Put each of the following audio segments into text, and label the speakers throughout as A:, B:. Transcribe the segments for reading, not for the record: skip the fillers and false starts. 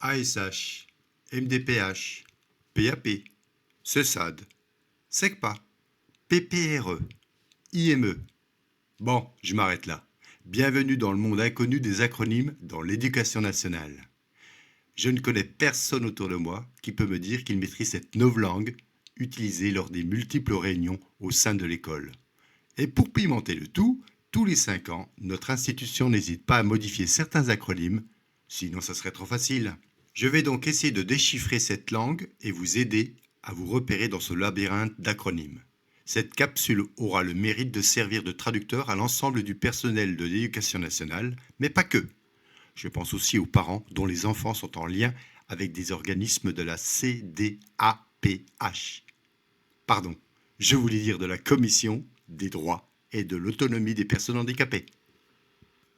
A: ASH, MDPH, PAP, CESAD, SECPA, PPRE, IME. Bon, je m'arrête là. Bienvenue dans le monde inconnu des acronymes dans l'éducation nationale. Je ne connais personne autour de moi qui peut me dire qu'il maîtrise cette novlangue utilisée lors des multiples réunions au sein de l'école. Et pour pimenter le tout, tous les 5 ans, notre institution n'hésite pas à modifier certains acronymes, sinon ça serait trop facile. Je vais donc essayer de déchiffrer cette langue et vous aider à vous repérer dans ce labyrinthe d'acronymes. Cette capsule aura le mérite de servir de traducteur à l'ensemble du personnel de l'éducation nationale, mais pas que. Je pense aussi aux parents dont les enfants sont en lien avec des organismes de la CDAPH. Pardon, je voulais dire de la Commission des droits et de l'autonomie des personnes handicapées.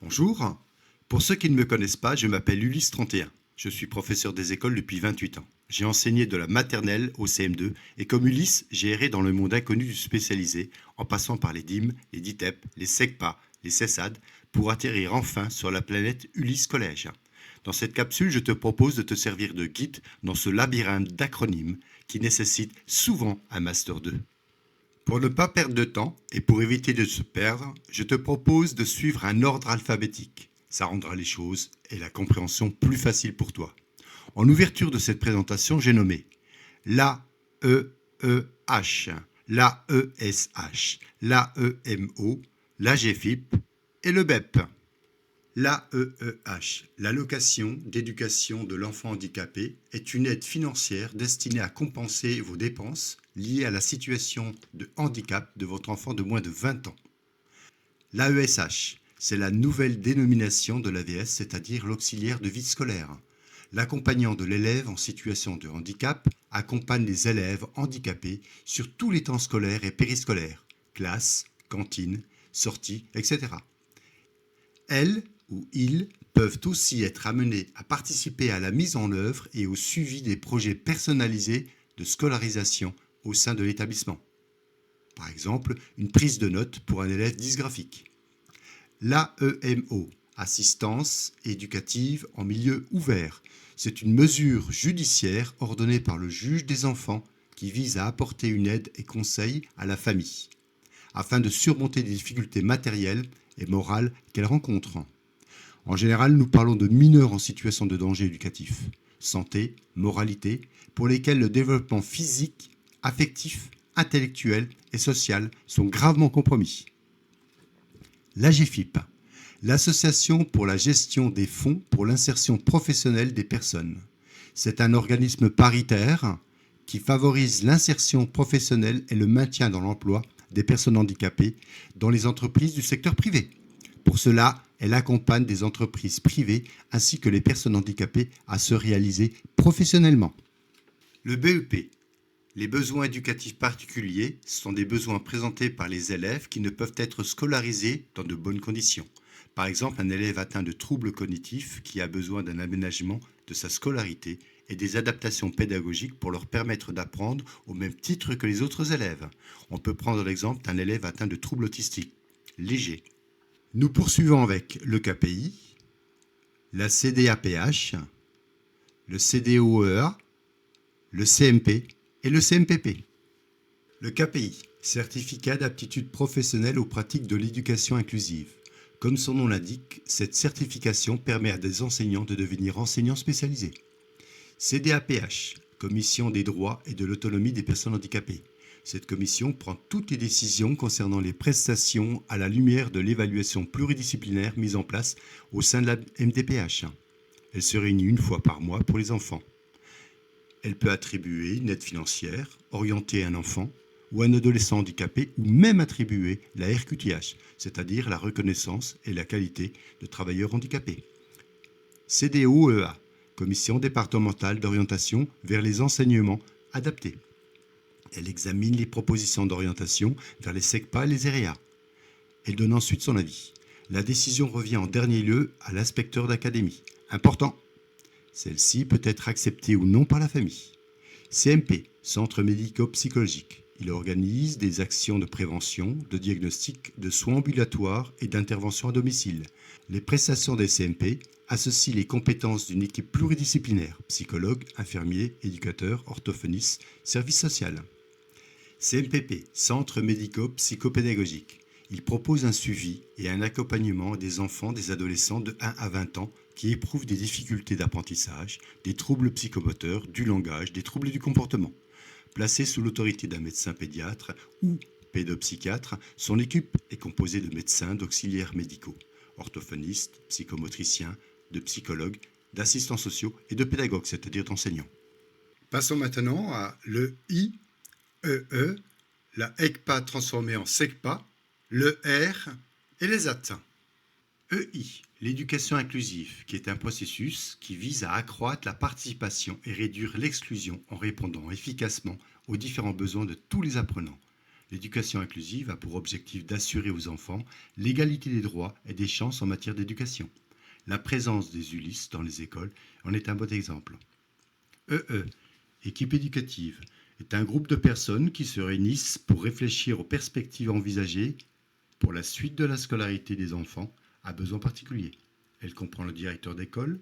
A: Bonjour, pour ceux qui ne me connaissent pas, je m'appelle Ulysse 31. Je suis professeur des écoles depuis 28 ans. J'ai enseigné de la maternelle au CM2 et comme Ulysse, j'ai erré dans le monde inconnu du spécialisé en passant par les DIM, les DITEP, les SECPA, les CESAD pour atterrir enfin sur la planète Ulysse Collège. Dans cette capsule, je te propose de te servir de guide dans ce labyrinthe d'acronymes qui nécessite souvent un Master 2. Pour ne pas perdre de temps et pour éviter de se perdre, je te propose de suivre un ordre alphabétique. Ça rendra les choses et la compréhension plus facile pour toi. En ouverture de cette présentation, j'ai nommé l'AEEH, l'AESH, l'AEMO, l'AGFIP et le BEP. L'AEEH, l'allocation d'éducation de l'enfant handicapé, est une aide financière destinée à compenser vos dépenses liées à la situation de handicap de votre enfant de moins de 20 ans. L'AESH, c'est la nouvelle dénomination de l'AVS, c'est-à-dire l'auxiliaire de vie scolaire. L'accompagnant de l'élève en situation de handicap accompagne les élèves handicapés sur tous les temps scolaires et périscolaires, classe, cantine, sorties, etc. Elles ou ils peuvent aussi être amenés à participer à la mise en œuvre et au suivi des projets personnalisés de scolarisation au sein de l'établissement. Par exemple, une prise de notes pour un élève dysgraphique. L'AEMO, assistance éducative en milieu ouvert. C'est une mesure judiciaire ordonnée par le juge des enfants qui vise à apporter une aide et conseil à la famille, afin de surmonter des difficultés matérielles et morales qu'elle rencontre. En général, nous parlons de mineurs en situation de danger éducatif, santé, moralité, pour lesquels le développement physique, affectif, intellectuel et social sont gravement compromis. L'AGFIP, l'Association pour la gestion des fonds pour l'insertion professionnelle des personnes. C'est un organisme paritaire qui favorise l'insertion professionnelle et le maintien dans l'emploi des personnes handicapées dans les entreprises du secteur privé. Pour cela, elle accompagne des entreprises privées ainsi que les personnes handicapées à se réaliser professionnellement. Le BEP. Les besoins éducatifs particuliers sont des besoins présentés par les élèves qui ne peuvent être scolarisés dans de bonnes conditions. Par exemple, un élève atteint de troubles cognitifs qui a besoin d'un aménagement de sa scolarité et des adaptations pédagogiques pour leur permettre d'apprendre au même titre que les autres élèves. On peut prendre l'exemple d'un élève atteint de troubles autistiques légers. Nous poursuivons avec le KPI, la CDAPH, le CDOEA, le CMP et le CMPP. Le KPI, certificat d'aptitude professionnelle aux pratiques de l'éducation inclusive. Comme son nom l'indique, cette certification permet à des enseignants de devenir enseignants spécialisés. CDAPH, Commission des droits et de l'autonomie des personnes handicapées. Cette commission prend toutes les décisions concernant les prestations à la lumière de l'évaluation pluridisciplinaire mise en place au sein de la MDPH. Elle se réunit une fois par mois pour les enfants. Elle peut attribuer une aide financière orientée à un enfant ou un adolescent handicapé ou même attribuer la RQTH, c'est-à-dire la reconnaissance et la qualité de travailleur handicapé. CDOEA, Commission départementale d'orientation vers les enseignements adaptés. Elle examine les propositions d'orientation vers les SECPA et les EREA. Elle donne ensuite son avis. La décision revient en dernier lieu à l'inspecteur d'académie. Important. Celle-ci peut être acceptée ou non par la famille. CMP, Centre médico-psychologique. Il organise des actions de prévention, de diagnostic, de soins ambulatoires et d'intervention à domicile. Les prestations des CMP associent les compétences d'une équipe pluridisciplinaire, psychologue, infirmier, éducateur, orthophoniste, service social. CMPP, Centre médico-psychopédagogique. Il propose un suivi et un accompagnement des enfants, des adolescents de 1 à 20 ans qui éprouvent des difficultés d'apprentissage, des troubles psychomoteurs, du langage, des troubles du comportement. Placé sous l'autorité d'un médecin pédiatre ou pédopsychiatre, son équipe est composée de médecins, d'auxiliaires médicaux, orthophonistes, psychomotriciens, de psychologues, d'assistants sociaux et de pédagogues, c'est-à-dire d'enseignants. Passons maintenant à le IEE, la ECPA transformée en SECPA, le R et les AT. EI, l'éducation inclusive, qui est un processus qui vise à accroître la participation et réduire l'exclusion en répondant efficacement aux différents besoins de tous les apprenants. L'éducation inclusive a pour objectif d'assurer aux enfants l'égalité des droits et des chances en matière d'éducation. La présence des ULIS dans les écoles en est un bon exemple. EE, équipe éducative, est un groupe de personnes qui se réunissent pour réfléchir aux perspectives envisagées pour la suite de la scolarité des enfants à besoins particuliers. Elle comprend le directeur d'école,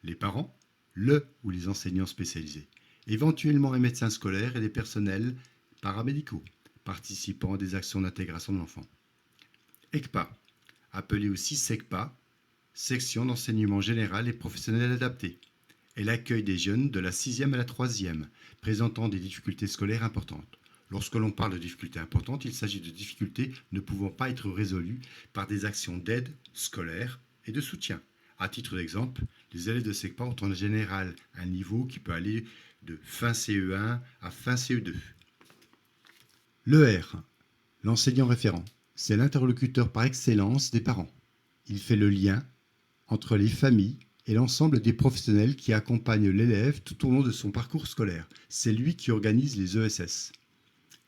A: les parents, le ou les enseignants spécialisés, éventuellement un médecin scolaire et des personnels paramédicaux, participant à des actions d'intégration de l'enfant. ECPA, appelée aussi SECPA, section d'enseignement général et professionnel adapté. Elle accueille des jeunes de la 6e à la 3e, présentant des difficultés scolaires importantes. Lorsque l'on parle de difficultés importantes, il s'agit de difficultés ne pouvant pas être résolues par des actions d'aide scolaire et de soutien. À titre d'exemple, les élèves de SECPA ont en général un niveau qui peut aller de fin CE1 à fin CE2. Le R, l'enseignant référent, c'est l'interlocuteur par excellence des parents. Il fait le lien entre les familles et l'ensemble des professionnels qui accompagnent l'élève tout au long de son parcours scolaire. C'est lui qui organise les ESS.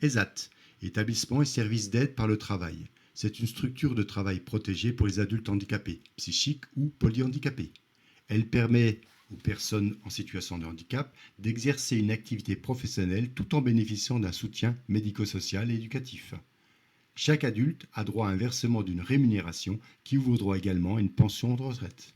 A: ESAT, établissement et service d'aide par le travail. C'est une structure de travail protégée pour les adultes handicapés, psychiques ou polyhandicapés. Elle permet aux personnes en situation de handicap d'exercer une activité professionnelle tout en bénéficiant d'un soutien médico-social et éducatif. Chaque adulte a droit à un versement d'une rémunération qui ouvre droit également à une pension de retraite.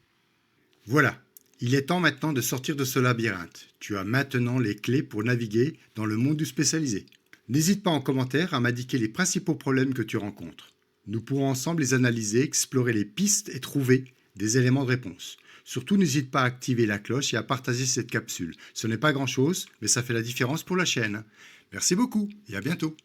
A: Voilà, il est temps maintenant de sortir de ce labyrinthe. Tu as maintenant les clés pour naviguer dans le monde du spécialisé. N'hésite pas en commentaire à m'indiquer les principaux problèmes que tu rencontres. Nous pourrons ensemble les analyser, explorer les pistes et trouver des éléments de réponse. Surtout, n'hésite pas à activer la cloche et à partager cette capsule. Ce n'est pas grand-chose, mais ça fait la différence pour la chaîne. Merci beaucoup et à bientôt.